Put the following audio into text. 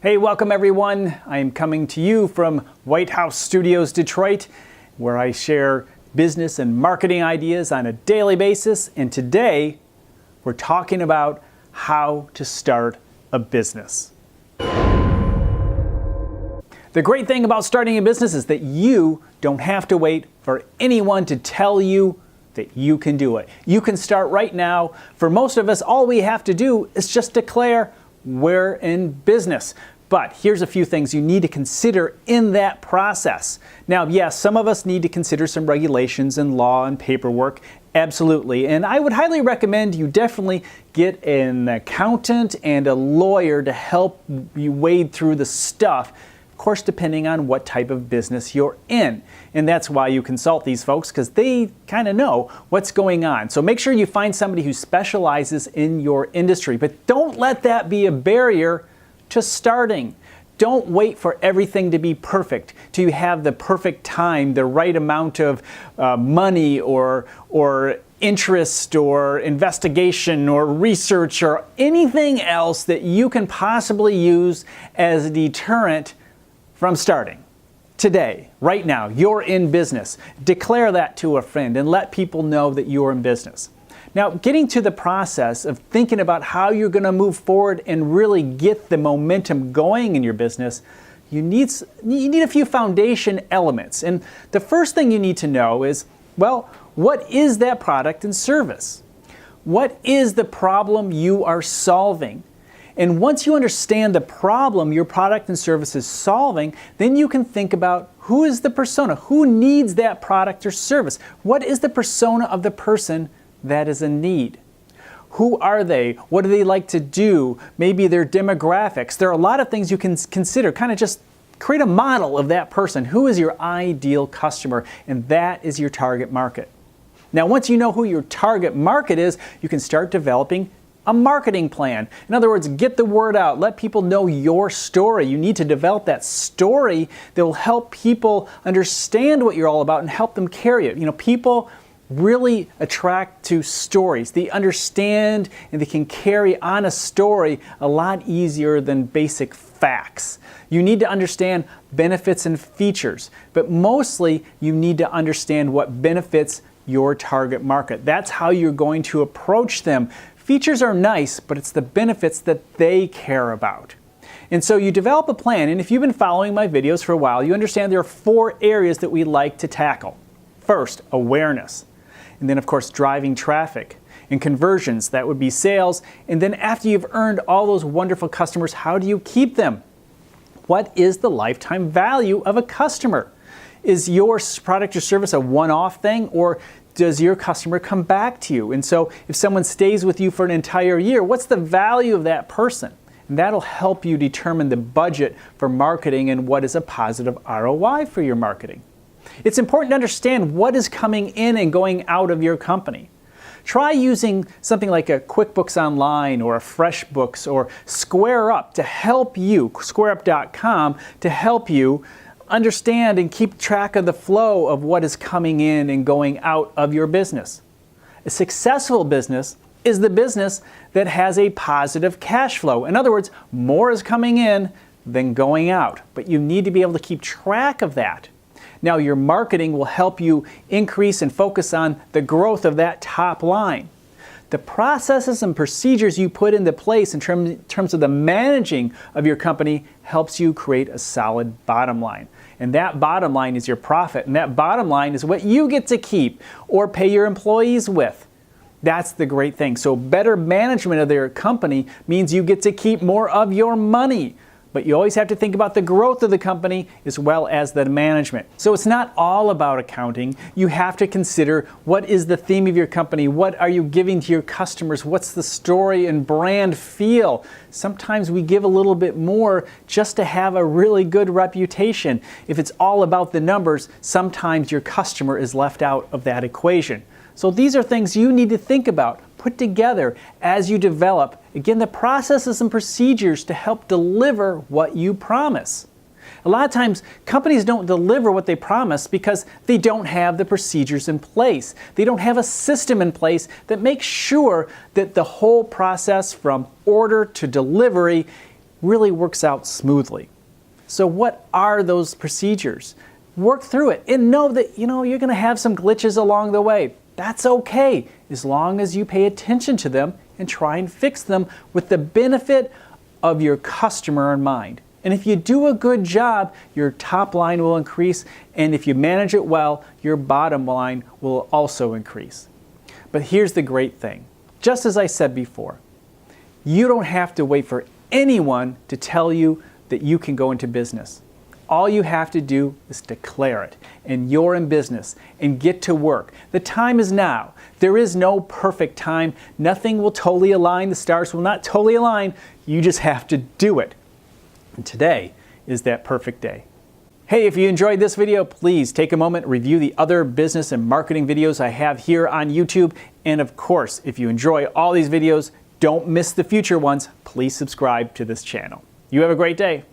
Hey, welcome everyone. I am coming to you from White House Studios, Detroit, where I share business and marketing ideas on a daily basis. And today, we're talking about how to start a business. The great thing about starting a business is that you don't have to wait for anyone to tell you that you can do it. You can start right now. For most of us, all we have to do is just declare we're in business. But here's a few things you need to consider in that process. Now, yes, some of us need to consider some regulations and law and paperwork, absolutely. And I would highly recommend you definitely get an accountant and a lawyer to help you wade through the stuff, of course, depending on what type of business you're in. And that's why you consult these folks, because they kind of know what's going on. So make sure you find somebody who specializes in your industry, but don't let that be a barrier to starting. Don't wait for everything to be perfect till you have the perfect time, the right amount of money or interest or investigation or research or anything else that you can possibly use as a deterrent from starting. Today, right now, you're in business. Declare that to a friend and let people know that you're in business. Now, getting to the process of thinking about how you're going to move forward and really get the momentum going in your business, you need a few foundation elements. And the first thing you need to know is, well, what is that product and service? What is the problem you are solving? And once you understand the problem your product and service is solving, then you can think about who is the persona, who needs that product or service? What is the persona of the person that is a need? Who are they? What do they like to do? Maybe their demographics. There are a lot of things you can consider. Kind of just create a model of that person. Who is your ideal customer? And that is your target market. Now, once you know who your target market is, you can start developing a marketing plan. In other words, get the word out. Let people know your story. You need to develop that story that will help people understand what you're all about and help them carry it. You know, people really attract to stories. They understand and they can carry on a story a lot easier than basic facts. You need to understand benefits and features, but mostly you need to understand what benefits your target market. That's how you're going to approach them. Features are nice, but it's the benefits that they care about. And so you develop a plan, and if you've been following my videos for a while, you understand there are 4 areas that we like to tackle. First, awareness. And then, of course, driving traffic and conversions. That would be sales. And then after you've earned all those wonderful customers, how do you keep them? What is the lifetime value of a customer? Is your product or service a one-off thing, or does your customer come back to you? And so if someone stays with you for an entire year, what's the value of that person? And that'll help you determine the budget for marketing and what is a positive ROI for your marketing. It's important to understand what is coming in and going out of your company. Try using something like a QuickBooks Online or a FreshBooks or SquareUp to help you, SquareUp.com, to help you understand and keep track of the flow of what is coming in and going out of your business. A successful business is the business that has a positive cash flow. In other words, more is coming in than going out, but you need to be able to keep track of that. Now, your marketing will help you increase and focus on the growth of that top line. The processes and procedures you put into place in terms of the managing of your company helps you create a solid bottom line. And that bottom line is your profit. And that bottom line is what you get to keep or pay your employees with. That's the great thing. So better management of their company means you get to keep more of your money. But you always have to think about the growth of the company as well as the management. So it's not all about accounting. You have to consider what is the theme of your company? What are you giving to your customers? What's the story and brand feel? Sometimes we give a little bit more just to have a really good reputation. If it's all about the numbers, sometimes your customer is left out of that equation. So these are things you need to think about, put together as you develop, again, the processes and procedures to help deliver what you promise. A lot of times, companies don't deliver what they promise because they don't have the procedures in place. They don't have a system in place that makes sure that the whole process from order to delivery really works out smoothly. So what are those procedures? Work through it and know that you're going to have some glitches along the way. That's okay, as long as you pay attention to them and try and fix them with the benefit of your customer in mind. And if you do a good job, your top line will increase, and if you manage it well, your bottom line will also increase. But here's the great thing. Just as I said before, you don't have to wait for anyone to tell you that you can go into business. All you have to do is declare it, and you're in business, and get to work. The time is now. There is no perfect time. Nothing will totally align. The stars will not totally align. You just have to do it. And today is that perfect day. Hey, if you enjoyed this video, please take a moment and review the other business and marketing videos I have here on YouTube. And of course, if you enjoy all these videos, don't miss the future ones. Please subscribe to this channel. You have a great day.